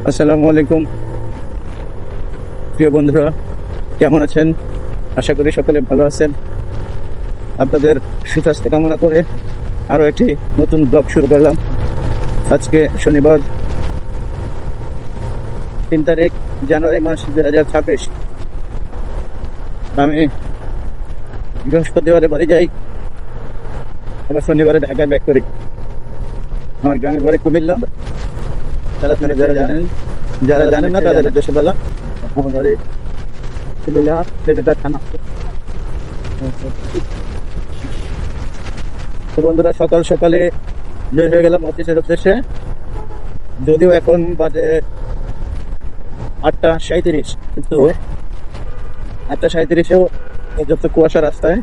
আসসালামু আলাইকুম প্রিয় বন্ধুরা, কেমন আছেন? আশা করি সকলে ভালো আছেন। আপনাদের সুস্বাস্থ্য কামনা করে আরও একটি নতুন ব্লগ শুরু করলাম। আজকে শনিবার 3 তারিখ জানুয়ারি মাস 2026। আমি বৃহস্পতিবারে বাড়ি যাই, আবার শনিবারে ঢাকায় ব্যাক করি। আমার গ্রামের বাড়ি কুমিল্লা। তারা আপনারা যারা জানেন না তাদের উদ্দেশ্যে বলা, আমার বাড়ি কুমিল্লা বেদেদার থানা। তো বন্ধুরা, সকাল সকালে জয় হয়ে গেলাম অফিসের উদ্দেশ্যে। যদিও এখন বাজে 8টা 37, কিন্তু 8টা 37-এও যত কুয়াশা রাস্তায়।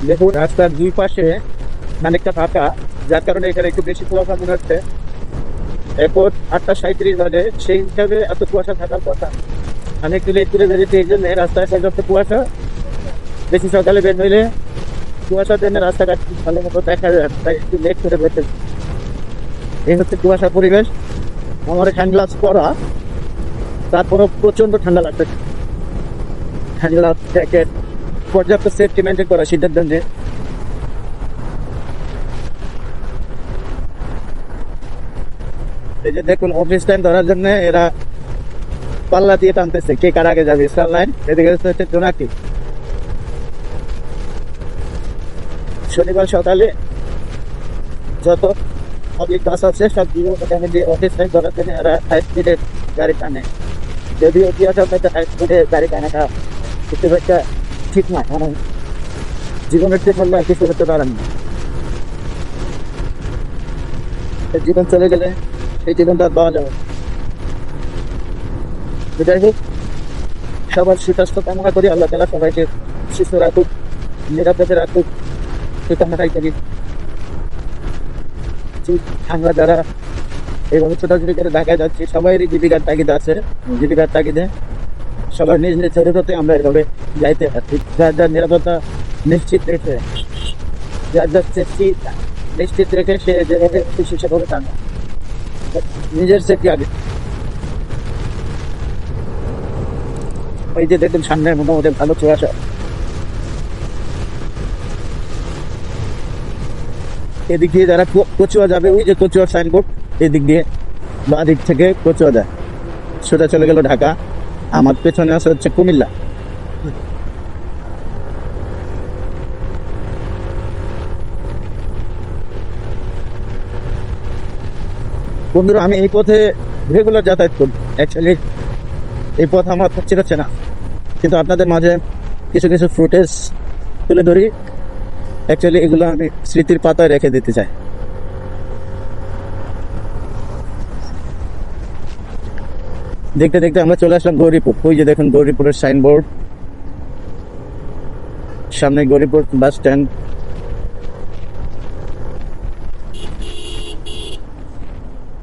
দেখুন, রাস্তার দুই পাশে খানিকটা ফাঁকা, যার কারণে এখানে একটু বেশি কুয়াশা মনে হচ্ছে। এরপর 8টা 37 বাজে, সেই হিসাবে এত কুয়াশা থাকার কথা। আমি একটু লেট করে বেরিয়েছি, এই জন্য রাস্তায় পর্যাপ্ত কুয়াশা। বেশি সকালে বের হইলে কুয়াশার জন্য রাস্তাঘাট ভালো মতো দেখা যায়, তাই একটু লেট করে বেরোতে। এই হচ্ছে কুয়াশার পরিবেশ। আমার হ্যান্ডগ্লাভস পরা, তারপরও প্রচন্ড ঠান্ডা লাগছে। হ্যান্ডগ্লাভস, জ্যাকেট, পর্যাপ্ত সেফটি মেনটেন করা শীতের জন্য। এই যে দেখুন, অফিস টাইম ধরার জন্য এরা পাল্লা দিয়ে টানতেছে, কে কার আগে যাবে। স্টার লাইন এদিকে হচ্ছে জোনাকি। শনিবার সকালে যত পাবলিক বাস আছে সব অফিস টাইম ধরার জন্য এরা হাই স্পিডের গাড়ি টানে। যদিও কি আছে হাই স্পিডের গাড়ি টানাটা কিছু একটা ঠিক না, মানে জীবনের চেয়ে করলে আর কিছু করতে পারেন না। জীবন চলে গেলে সেই জীবনটা আর পাওয়া যাবে। যাই হোক, সবার সুস্বাস্থ্য কামনা করি। আল্লাহ তাআলা সবাইকে সুস্থ রাখুক, নিরাপদে রাখুক, সেই কামনাটাই করি। আমরা যারা এইভাবে ছোটাছুটি করে ঢাকায় যাচ্ছি, সবাইয়েরই জীবিকার তাগিদ আছে। জীবিকার তাগিদে সবার নিজ নিজ জরুরতে আমরা এভাবে যাইতে পারছি। যার যার নিরাপত্তা নিশ্চিত রেখে, যার যার সেফটি নিশ্চিত রেখে সে যেভাবে খুশি সেভাবে টানা, নিজের সেফটি আগে। ওই যে দেখুন, সামনে মোটামুটি ভালো কুয়াশা। এদিক দিয়ে যারা কচুয়া যাবে, ওই যে কচুয়ার সাইনবোর্ড, এদিক দিয়ে বাঁ দিক থেকে কচুয়া যায়, সোজা চলে গেল ঢাকা। আমার পেছনে আছে হচ্ছে কুমিল্লা। বন্ধুরা, আমি এই পথে রেগুলার যাতায়াত করি। অ্যাকচুয়ালি এই পথ আমার পছন্দ হচ্ছে না, কিন্তু আপনাদের মাঝে কিছু কিছু ফুটেজ তুলে ধরি। অ্যাকচুয়ালি এগুলো আমি স্মৃতির পাতায় রেখে দিতে চাই। দেখতে দেখতে আমরা চলে আসলাম গৌরীপুর। ওই যে দেখুন গৌরীপুরের সাইনবোর্ড, সামনে গৌরীপুর বাস স্ট্যান্ড।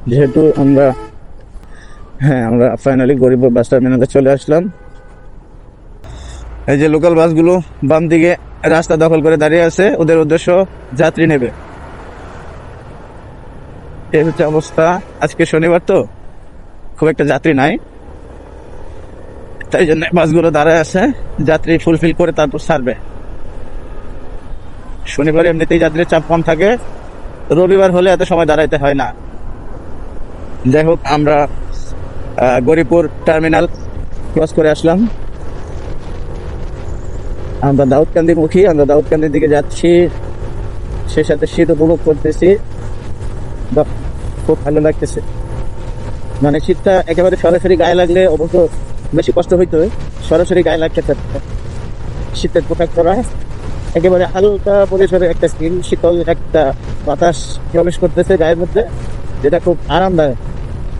যেহেতু আমরা ফাইনালি গৌরীপুর বাস টার্মিনালে চলে আসলাম। এই যে লোকাল বাসগুলো বাম দিকে রাস্তা দখল করে দাঁড়িয়ে আছে, ওদের উদ্দেশ্য যাত্রী নেবে। এই হচ্ছে অবস্থা। আজকে শনিবার তো খুব একটা যাত্রী নাই, তাই জন্য বাসগুলো দাঁড়ায় আছে, যাত্রী ফুলফিল করে তারপর ছাড়বে। শনিবার এমনিতেই যাত্রীর চাপ কম থাকে, রবিবার হলে এত সময় দাঁড়াইতে হয় না। যাই হোক, আমরা গৌরীপুর টার্মিনাল ক্রস করে আসলাম। আমরা দাউদকান্দি মুখী, আমরা দাউদকান্দির দিকে যাচ্ছি, সে সাথে শীত উপভোগ করতেছি। খুব ভালো লাগতেছে। মানে শীতটা একেবারে সরাসরি গায়ে লাগলে অবশ্য বেশি কষ্ট হইতে হয়, সরাসরি গায়ে লাগতে শীতের পোশাক পরা একেবারে হালকা পরিসরে একটা স্কিন, শীতল একটা বাতাস প্রবেশ করতেছে গায়ের মধ্যে, যেটা খুব আরামদায়ক।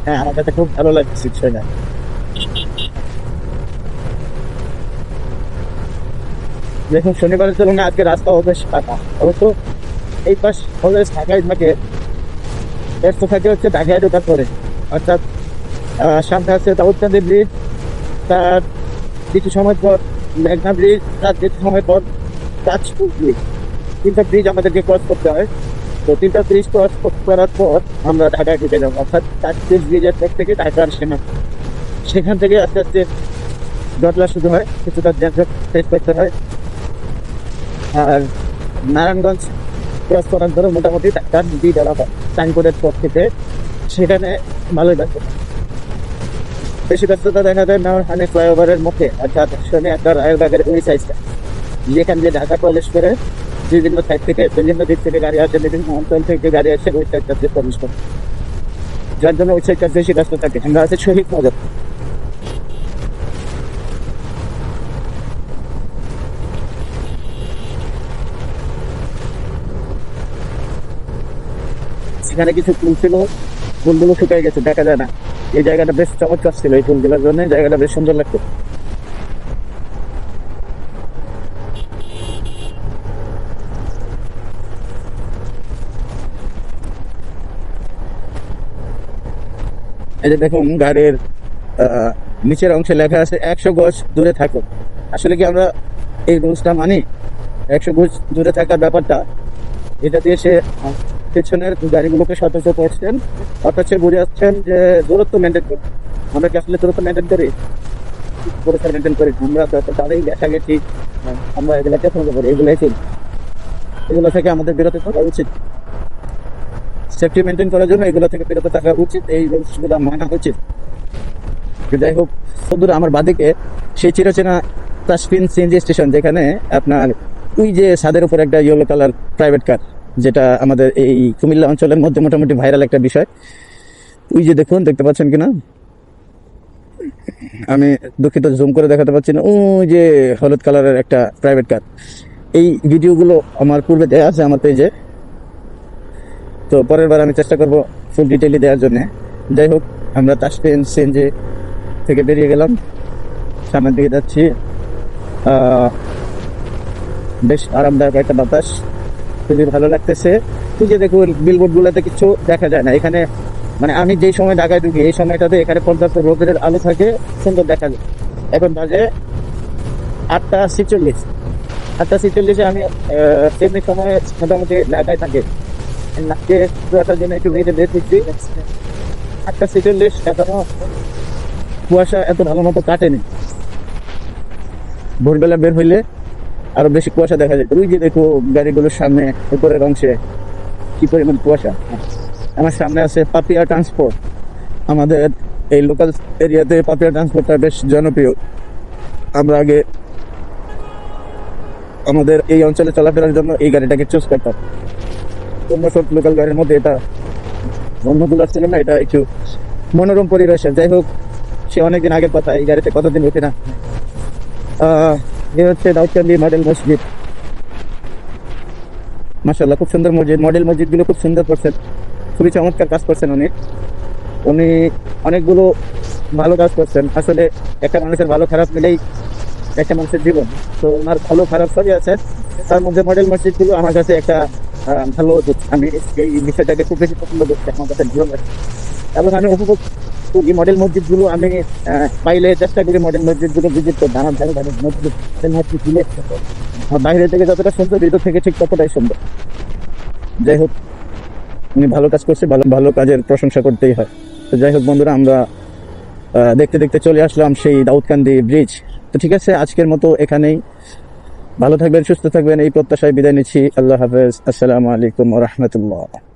হ্যাঁ, আমার কাছে খুব ভালো লাগছে সেটা। দেখুন, শনিবারের তুলনায় আজকে রাস্তা বেশ ফাঁকা। অবশ্য এই পাশ অলওয়েজ ঢাকায় থাকে, এর তো থাকে হচ্ছে ঢাকায় ঢোকার পরে, অর্থাৎ সামনে আছে দাউদকান্দি ব্রিজ, তার কিছু সময় পর মেঘনা ব্রিজ, তার কিছু সময় পর তাজপুর ব্রিজ। তিনটা ব্রিজ আমাদেরকে ক্রস করতে হয়। তো তিনটা ব্রিজ ক্রস করার পর আমরা ঢাকায় ঢুকে যাবো, অর্থাৎ 4 ব্রিজের পর থেকে ঢাকার সীমা। সেখান থেকে আস্তে আস্তে জটলা শুরু হয়, কিছুটা যানজট ফেস করতে হয়। আর নারায়ণগঞ্জ ক্রস করার ধরো মোটামুটি ঢাকার ব্রিজ এলাকা চাঁদপুরের পর থেকে সেখানে ভালোই ব্যস্ততা, বেশি ব্যস্ততা দেখা যায় নারায়ণহানি ফ্লাইওভারের মুখে, অর্থাৎ শনি একটা রায়েরবাগের ওই সাইডটা, যেখান দিয়ে ঢাকা প্রবেশ করে বিভিন্ন সাইড থেকে বিভিন্ন দিক থেকে গাড়ি আসে, বিভিন্ন অঞ্চল থেকে গাড়ি আসে ওই সাইডটা দিয়ে প্রবেশ করে, যার জন্য ওই সাইডটা বেশি ব্যস্ত থাকে। আমরা আছে শহীদ নগর, সেখানে কিছু ফুল ছিল, ফুলগুলো শুকিয়ে গেছে, দেখা যায় না। এই জায়গাটা বেশ চমৎকার ছিল, এই ফুলগুলোর জন্য জায়গাটা বেশ সুন্দর লাগতো। এই যে দেখুন গাড়ির নিচের অংশে লেখা আছে 100 গজ দূরে থাকো। আসলে কি আমরা এই রুলসটা মানি? 100 গজ দূরে থাকার ব্যাপারটা, এটা দিয়ে সে পেছনের গাড়িগুলোকে সতর্ক করছেন, অর্থাৎ সে বুঝে আসছেন যে দূরত্ব মেনটেন করি। আমরা কি আসলে দূরত্ব মেনটেন করি? পরিষ্কার মেনটেন করি আমরা, তাদেরই দেখা গেছি আমরা এগুলোকে ফলো করি, এগুলোই ঠিক। এগুলো থেকে আমাদের বিরত থাকা উচিত, সেফটি মেনটেন করার জন্য এগুলো থেকে বিরত থাকা উচিত, এই রুলসগুলো মানা উচিত। যাই হোক বন্ধুরা, আমার বাদিকে সেই চিরচেনা তাসফিন সিএনজি স্টেশন, যেখানে আপনার ওই যে ছাদের উপর একটা ইয়েলো কালার প্রাইভেট কার, যেটা আমাদের এই কুমিল্লা অঞ্চলের মধ্যে মোটামুটি ভাইরাল একটা বিষয়। ওই যে দেখুন, দেখতে পাচ্ছেন কিনা, আমি দুঃখিত জুম করে দেখাতে পাচ্ছি না, ওই যে হলুদ কালারের একটা প্রাইভেট কার। এই ভিডিওগুলো আমার পূর্বে দেওয়া আছে আমার পেজে, তো পরের বার আমি চেষ্টা করব ফুল ডিটেইলি দেওয়ার জন্য। যাই হোক, আমরা তাসফিন সিএনজি থেকে বেরিয়ে গেলাম, সামনের দিকে যাচ্ছি। বেশ আরামদায়ক একটা বাতাস, খুবই ভালো লাগতেছে। তুই যে দেখুন বিলবোর্ড গুলোতে কিছু দেখা যায় না এখানে, মানে আমি যেই সময় ঢাকায় ঢুকি এই সময়টাতে এখানে পর্যাপ্ত রোদের আলো থাকে, সুন্দর দেখা যায়। এখন বাজে 8টা 46। 8টা 46-এ আমি তেমনি সময় মোটামুটি ঢাকায় থাকি, নাকি পুরাটার জন্য একটু ভেজে বের হচ্ছি। 8টা 46 এখনো কুয়াশা এত ভালো মতো কাটেনি। ভোরবেলা বের হইলে আরো বেশি কুয়াশা দেখা যায়। ওই যে দেখো গাড়িগুলোর সামনে উপরের অংশে কি পরিমাণ কুয়াশা। আমার সামনে আছে পাপিয়া ট্রান্সপোর্ট। আমাদের এই লোকাল এরিয়াতে পাপিয়া ট্রান্সপোর্টটা বেশ জনপ্রিয়। আমরা আগে আমাদের এই অঞ্চলে চলাফেরার জন্য এই গাড়িটাকে চুজ করতাম। অন্য সব লোকাল গাড়ির মধ্যে এটা অন্যগুলো ছিল না, এটা একটু মনোরম পরিবেশের। যাই হোক, সে অনেকদিন আগের কথা, এই গাড়িতে কতদিন উঠে না। এ হচ্ছে দাউদকান্দি মডেল মসজিদ। মাশাআল্লাহ, খুব সুন্দর মসজিদ। মডেল মসজিদগুলো খুব সুন্দর করছেন, খুবই চমৎকার কাজ করছেন উনি অনেকগুলো ভালো কাজ করছেন। আসলে একটা মানুষের ভালো খারাপ মিলেই একটা মানুষের জীবন, তো ওনার ভালো খারাপ সবই আছে। তার মধ্যে মডেল মসজিদগুলো আমার কাছে একটা ভালো, আমি এই বিষয়টাকে খুব বেশি পছন্দ করছি, আমার কাছে ভালো লাগে এবং আমি উপভোগ করি মডেল মসজিদগুলো। আমি পাইলে চেষ্টা করি মডেল মসজিদগুলো ভিজিট করতে। আমার মসজিদ বাইরে থেকে যতটা সুন্দর, ভিতর থেকে ঠিক ততটাই সুন্দর। যাই হোক, উনি ভালো কাজ করছে, ভালো ভালো কাজের প্রশংসা করতেই হয়। তো যাই হোক বন্ধুরা, আমরা দেখতে দেখতে চলে আসলাম সেই দাউদকান্দি ব্রিজ। তো ঠিক আছে, আজকের মতো এখানেই। ভালো থাকবেন, সুস্থ থাকবেন, এই প্রত্যাশায় বিদায় নিচ্ছি। আল্লাহ হাফেজ। আসসালামু আলাইকুম ওয়া রাহমাতুল্লাহ।